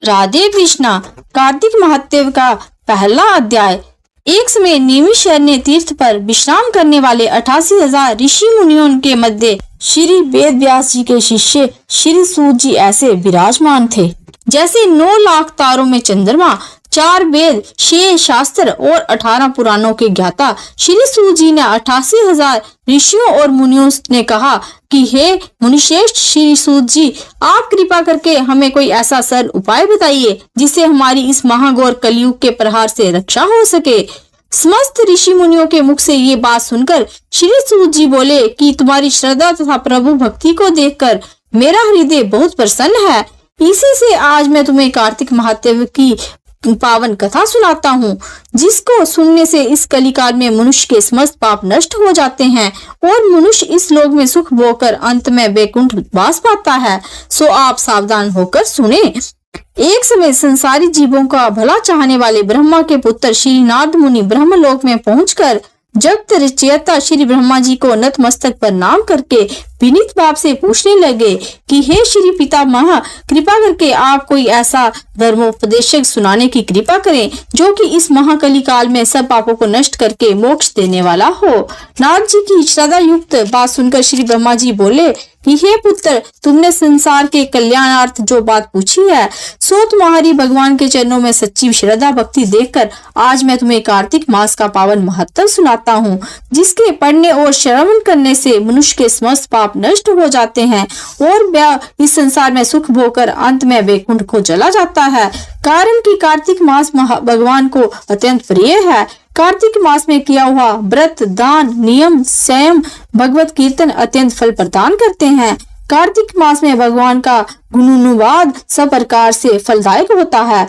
राधे कृष्णा। कार्तिक महात्म्य का पहला अध्याय। एक समय नैमिषारण्य तीर्थ पर विश्राम करने वाले 88,000 ऋषि मुनियों के मध्य श्री वेद व्यास जी के शिष्य श्री सूत जी ऐसे विराजमान थे जैसे 9 लाख तारों में चंद्रमा। 4 वेद, 6 शास्त्र और 18 पुराणों के ज्ञाता श्री सूत जी ने 88,000 ऋषियों और मुनियों ने कहा कि हे मुनिश्रेष्ठ श्री सूत जी, आप कृपा करके हमें कोई ऐसा सरल उपाय बताइए जिससे हमारी इस महाघोर कलयुग के प्रहार से रक्षा हो सके। समस्त ऋषि मुनियों के मुख से ये बात सुनकर श्री सूत जी बोले कि तुम्हारी श्रद्धा तथा प्रभु भक्ति को देखकर मेरा हृदय बहुत प्रसन्न है। इसी से आज मैं तुम्हें कार्तिक महात्म्य की पावन कथा सुनाता हूँ, जिसको सुनने से इस कलिकाल में मनुष्य के समस्त पाप नष्ट हो जाते हैं और मनुष्य इस लोक में सुख भोगकर अंत में वैकुंठ वास पाता है। सो आप सावधान होकर सुने। एक समय संसारी जीवों का भला चाहने वाले ब्रह्मा के पुत्र श्री नारद मुनि ब्रह्मलोक में पहुंचकर जगत रचयिता श्री ब्रह्मा जी को नतमस्तक प्रणाम करके विनीत भाव से पूछने लगे कि हे श्री पितामह, कृपा करके आप कोई ऐसा धर्मोपदेशक सुनाने की कृपा करें जो कि इस महाकली काल में सब पापों को नष्ट करके मोक्ष देने वाला हो। नारद जी की श्रद्धा युक्त बात सुनकर श्री ब्रह्मा जी बोले कि हे पुत्र, तुमने संसार के कल्याणार्थ जो बात पूछी है सो तुम्हारी भगवान के चरणों में सच्ची श्रद्धा भक्ति देखकर आज मैं तुम्हें कार्तिक मास का पावन महत्व सुनाता हूँ, जिसके पढ़ने और श्रवण करने से मनुष्य के समस्त पाप नष्ट हो जाते हैं और वह इस संसार में सुख भोगकर अंत में वैकुंठ को चला जाता है। कारण कि कार्तिक मास भगवान को अत्यंत प्रिय है। कार्तिक मास में किया हुआ व्रत, दान, नियम, संयम, भगवत कीर्तन अत्यंत फल प्रदान करते हैं। कार्तिक मास में भगवान का गुणानुवाद सब प्रकार से फलदायक होता है।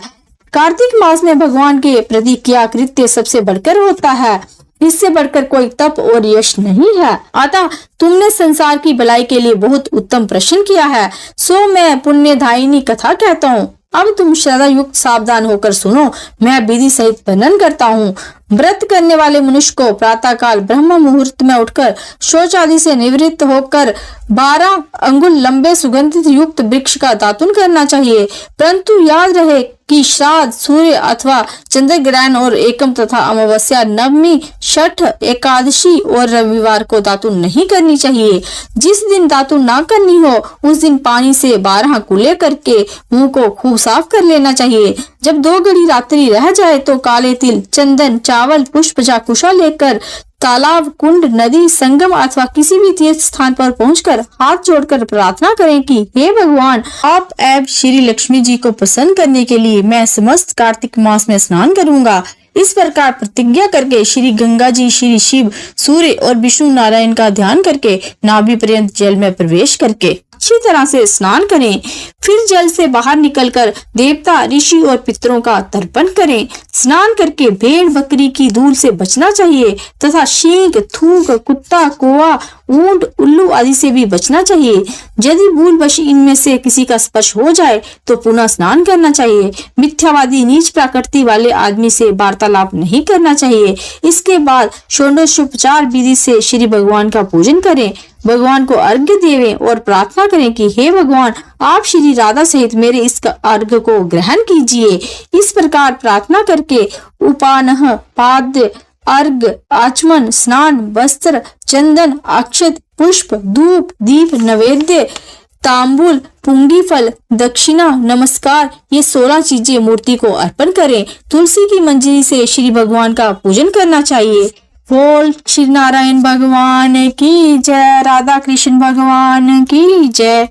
कार्तिक मास में भगवान के प्रति किया कृत्य सबसे बढ़कर होता है। इससे बढ़कर कोई तप और यश नहीं है। अतः तुमने संसार की भलाई के लिए बहुत उत्तम प्रश्न किया है, सो मैं पुण्यदायिनी कथा कहता हूँ। अब तुम श्रद्धा युक्त सावधान होकर सुनो। मैं विधि सहित वर्णन करता हूँ। व्रत करने वाले मनुष्य को प्रातः काल ब्रह्म मुहूर्त में उठकर शौच आदि से निवृत्त होकर 12 अंगुल लंबे सुगंधित युक्त वृक्ष का दातुन करना चाहिए। परंतु याद रहे कि श्राद्ध, सूर्य अथवा चंद्र ग्रहण और एकम तथा अमावस्या, नवमी, छठ, एकादशी और रविवार को दातुन नहीं करनी चाहिए। जिस दिन दातुन ना करनी हो उस दिन पानी से 12 कुल्ले करके मुंह को खूब साफ कर लेना चाहिए। जब 2 घड़ी रात्रि रह जाए तो काले तिल, चंदन, चावल, पुष्प, जाकुशा लेकर तालाब, कुंड, नदी, संगम अथवा किसी भी तीर्थ स्थान पर पहुंचकर हाथ जोड़कर प्रार्थना करें कि हे भगवान, आप एवं श्री लक्ष्मी जी को प्रसन्न करने के लिए मैं समस्त कार्तिक मास में स्नान करूंगा। इस प्रकार प्रतिज्ञा करके श्री गंगा जी, श्री शिव, सूर्य और विष्णु नारायण का ध्यान करके नाभि पर्यंत जल में प्रवेश करके अच्छी तरह से स्नान करें। फिर जल से बाहर निकलकर देवता, ऋषि और पितरों का तर्पण करें। स्नान करके भेड़ बकरी की धूल से बचना चाहिए तथा शींग, थूक, कुत्ता, कौवा, ऊंट, उल्लू आदि से भी बचना चाहिए। यदि भूलवश इनमें से किसी का स्पर्श हो जाए तो पुनः स्नान करना चाहिए। मिथ्यावादी, नीच प्रकृति वाले आदमी से वार्तालाप नहीं करना चाहिए। इसके बाद षोडशोपचार विधि से श्री भगवान का पूजन करें, भगवान को अर्घ्य देवें और प्रार्थना करें कि हे भगवान, आप श्री राधा सहित मेरे इस अर्घ्य को ग्रहण कीजिए। इस प्रकार प्रार्थना करके उपानह, पाद्य, अर्घ्य, आचमन, स्नान, वस्त्र, चंदन, अक्षत, पुष्प, धूप, दीप, नैवेद्य, तांबूल, पुंगी फल, दक्षिणा, नमस्कार, ये 16 चीजें मूर्ति को अर्पण करें। तुलसी की मंजरी से श्री भगवान का पूजन करना चाहिए। बोल श्री नारायण भगवान की जय, राधा कृष्ण भगवान की जय।